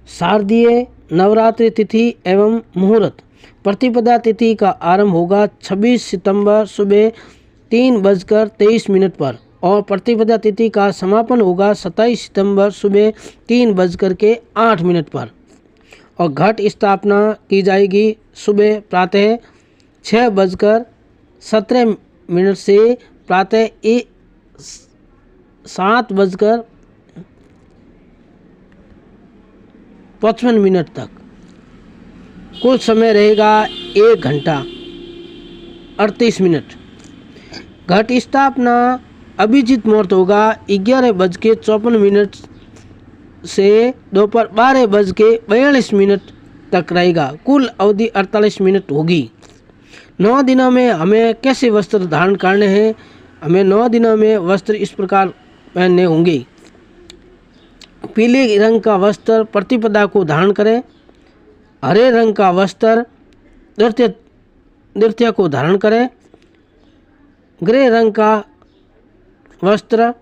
शारदीय नवरात्रि तिथि एवं मुहूर्त। प्रतिपदा तिथि का आरंभ होगा 26 सितंबर सुबह 3:23 पर और प्रतिपदा तिथि का समापन होगा 27 सितंबर सुबह 3:08 पर और घट स्थापना की जाएगी सुबह प्रातः 6:17 से प्रातः 7:55 तक। कुल समय रहेगा 1 घंटा 38 मिनट। घट स्थापना अभिजीत मुहूर्त होगा 11:54 से दोपहर 12:42 तक रहेगा। कुल अवधि 48 मिनट होगी। 9 दिनों में हमें कैसे वस्त्र धारण करने हैं? हमें 9 दिनों में वस्त्र इस प्रकार पहनने होंगे। पीले रंग का वस्त्र प्रतिपदा को धारण करें। हरे रंग का वस्त्र द्वितीया को धारण करें। ग्रे रंग का वस्त्र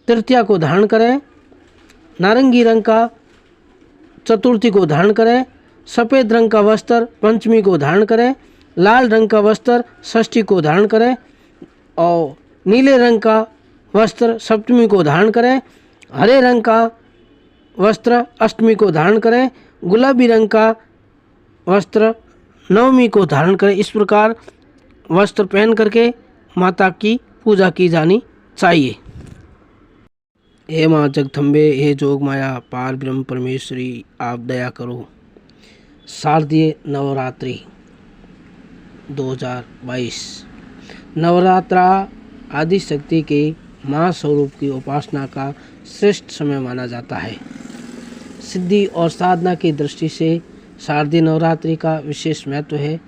तृतीया को धारण करें। नारंगी रंग का चतुर्थी को धारण करें। सफ़ेद रंग का वस्त्र पंचमी को धारण करें। लाल रंग का वस्त्र षष्ठी को धारण करें और नीले रंग का वस्त्र सप्तमी को धारण करें। हरे रंग का वस्त्र अष्टमी को धारण करें। गुलाबी रंग का वस्त्र नवमी को धारण करें। इस प्रकार वस्त्र पहन करके माता की पूजा की जानी चाहिए। हे माँ जगदम्बे, हे जोग माया पार ब्रह्म परमेश्वरी, आप दया करो। शारदीय नवरात्रि 2022 नवरात्रा आदि शक्ति के महास्वरूप की उपासना का श्रेष्ठ समय माना जाता है। सिद्धि और साधना की दृष्टि से शारदीय नवरात्रि का विशेष महत्व है।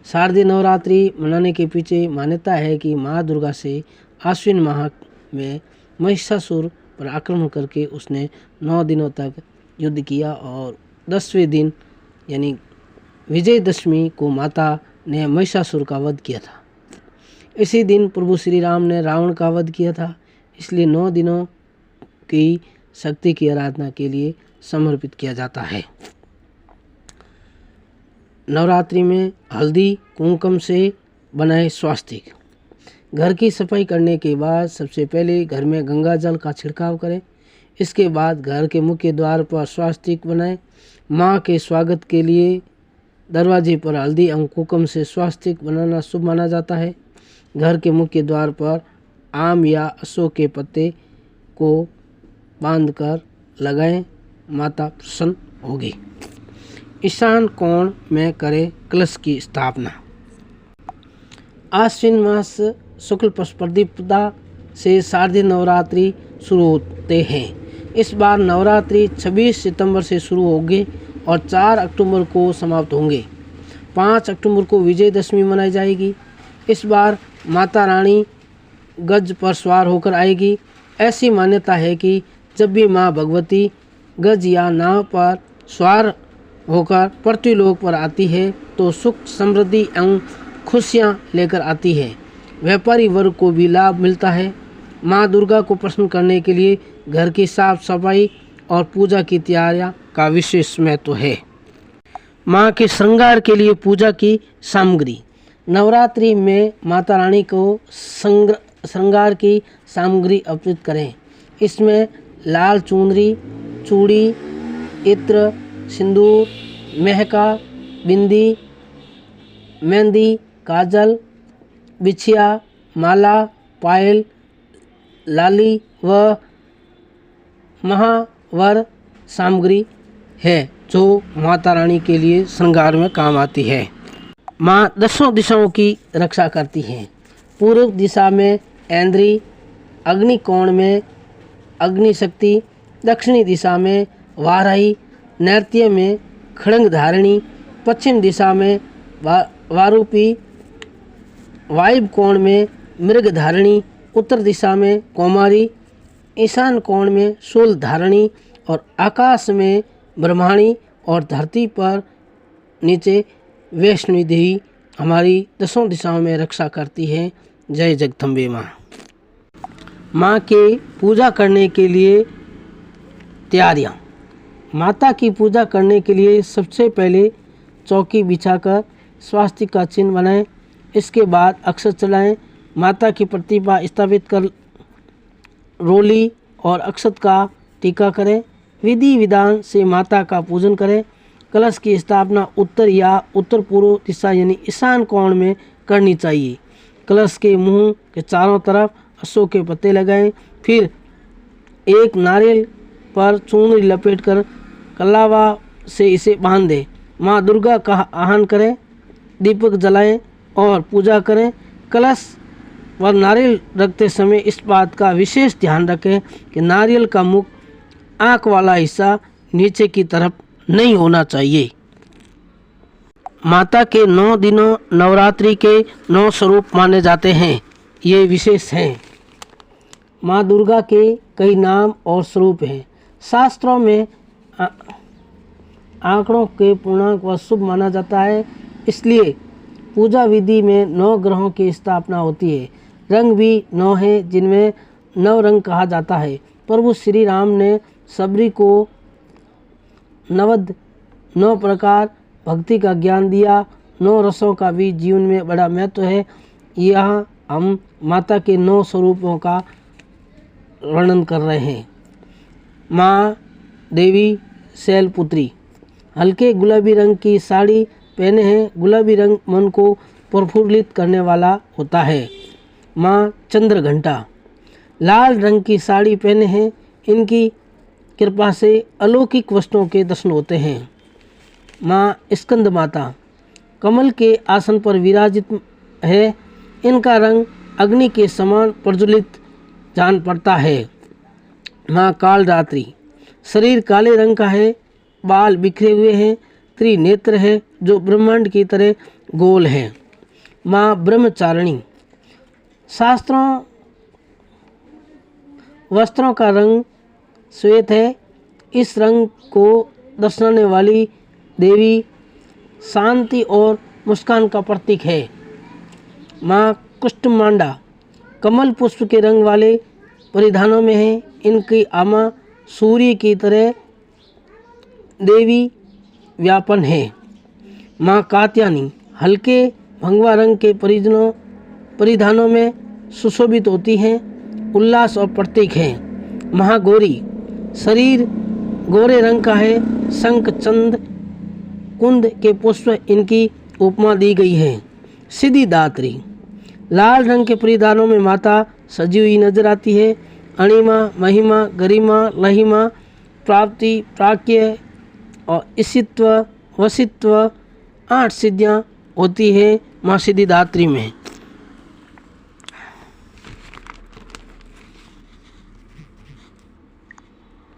शारदीय नवरात्रि मनाने के पीछे मान्यता है कि माँ दुर्गा से आश्विन माह में महिषासुर पर आक्रमण करके उसने 9 दिनों तक युद्ध किया और 10वें दिन यानी विजयदशमी को माता ने महिषासुर का वध किया था। इसी दिन प्रभु श्री राम ने रावण का वध किया था। इसलिए 9 दिनों की शक्ति की आराधना के लिए समर्पित किया जाता है। नवरात्रि में हल्दी कुमकुम से बनाए स्वास्तिक। घर की सफाई करने के बाद सबसे पहले घर में गंगा जल का छिड़काव करें। इसके बाद घर के मुख्य द्वार पर स्वास्तिक बनाएं। माँ के स्वागत के लिए दरवाजे पर हल्दी एवं कुमकुम से स्वास्तिक बनाना शुभ माना जाता है। घर के मुख्य द्वार पर आम या अशोक के पत्ते को बांधकर लगाएं, माता प्रसन्न होगी। ईशान कोण में करें कलश की स्थापना। आश्विन मास शुक्ल पक्ष प्रतिपदा से शारदीय नवरात्रि शुरू होते हैं। इस बार नवरात्रि 26 सितंबर से शुरू होंगे और 4 अक्टूबर को समाप्त होंगे। 5 अक्टूबर को विजयदशमी मनाई जाएगी। इस बार माता रानी गज पर सवार होकर आएगी। ऐसी मान्यता है कि जब भी माँ भगवती गज या नाव पर सवार होकर पृथ्वीलोक पर आती है तो सुख समृद्धि एवं खुशियाँ लेकर आती है। व्यापारी वर्ग को भी लाभ मिलता है। माँ दुर्गा को प्रसन्न करने के लिए घर की साफ सफाई और पूजा की तैयारियाँ का विशेष महत्व है। माँ के श्रृंगार के लिए पूजा की सामग्री। नवरात्रि में माता रानी को श्रृंगार की सामग्री अर्पित करें। इसमें लाल चुनरी, चूड़ी, इत्र, सिंदूर, मेहका, बिंदी, मेहंदी, काजल, बिछिया, माला, पायल, लाली व महावर सामग्री है जो माता रानी के लिए श्रृंगार में काम आती है। माँ 10 दिशाओं की रक्षा करती हैं। पूर्व दिशा में ऐन्द्री, अग्नि कोण में अग्नि शक्ति, दक्षिणी दिशा में वाराही, नैऋत्य में खड़ंग धारिणी, पश्चिम दिशा में वारूपी, वायव्य कोण में मृग धारिणी, उत्तर दिशा में कौमारी, ईशान कोण में शूल धारिणी और आकाश में ब्रह्माणी और धरती पर नीचे वैष्णवी देवी हमारी 10 दिशाओं में रक्षा करती है। जय जगदम्बे माँ। माँ के पूजा करने के लिए तैयारियाँ। माता की पूजा करने के लिए सबसे पहले चौकी बिछाकर स्वास्तिक का चिन्ह बनाएं। इसके बाद अक्षत चढ़ाएं। माता की प्रतिमा स्थापित कर रोली और अक्षत का टीका करें। विधि विधान से माता का पूजन करें। कलश की स्थापना उत्तर या उत्तर पूर्व दिशा यानी ईशान कोण में करनी चाहिए। कलश के मुंह के चारों तरफ अशोक के पत्ते लगाएं। फिर एक नारियल पर चूर्ण लपेटकर कलावा से इसे बांध दें। माँ दुर्गा का आह्वान करें, दीपक जलाएं और पूजा करें। कलश पर नारियल रखते समय इस बात का विशेष ध्यान रखें कि नारियल का मुख आँख वाला हिस्सा नीचे की तरफ नहीं होना चाहिए। माता के 9 दिनों नवरात्रि के 9 स्वरूप माने जाते हैं। ये विशेष हैं। माँ दुर्गा के कई नाम और स्वरूप हैं। शास्त्रों में आंकड़ों के पूर्णांक व शुभ माना जाता है, इसलिए पूजा विधि में 9 ग्रहों की स्थापना होती है। रंग भी 9 हैं, जिनमें 9 रंग कहा जाता है। प्रभु श्री राम ने सबरी को 9 प्रकार भक्ति का ज्ञान दिया। 9 रसों का भी जीवन में बड़ा महत्व है। यहाँ हम माता के 9 स्वरूपों का वर्णन कर रहे हैं। माँ देवी शैलपुत्री हल्के गुलाबी रंग की साड़ी पहने हैं। गुलाबी रंग मन को प्रफुल्लित करने वाला होता है। माँ चंद्रघंटा लाल रंग की साड़ी पहने हैं। इनकी कृपा से अलौकिक वस्तुओं के दर्शन होते हैं। माँ स्कंद माता कमल के आसन पर विराजित है। इनका रंग अग्नि के समान प्रज्वलित जान पड़ता है। माँ कालरात्रि शरीर काले रंग का है, बाल बिखरे हुए हैं, त्रिनेत्र है जो ब्रह्मांड की तरह गोल है। माँ ब्रह्मचारिणी शास्त्रों वस्त्रों का रंग श्वेत है। इस रंग को दर्शाने वाली देवी शांति और मुस्कान का प्रतीक है। माँ कुष्ठमांडा कमल पुष्प के रंग वाले परिधानों में है। इनकी आमा सूर्य की तरह देवी व्यापन है। माँ कात्यायनी हल्के भंगवा रंग के परिधानों में सुशोभित होती हैं, उल्लास और प्रतीक हैं। महागौरी शरीर गोरे रंग का है। शंख चंद कुंद के पुष्प इनकी उपमा दी गई है। सिद्धिदात्री लाल रंग के परिधानों में माता सजी हुई नजर आती है। अणिमा महिमा गरिमा लहिमा प्राप्ति प्राज्ञ और ईशित्व वशित्व 8 सिद्धियाँ होती है माँ सिद्धिदात्री में।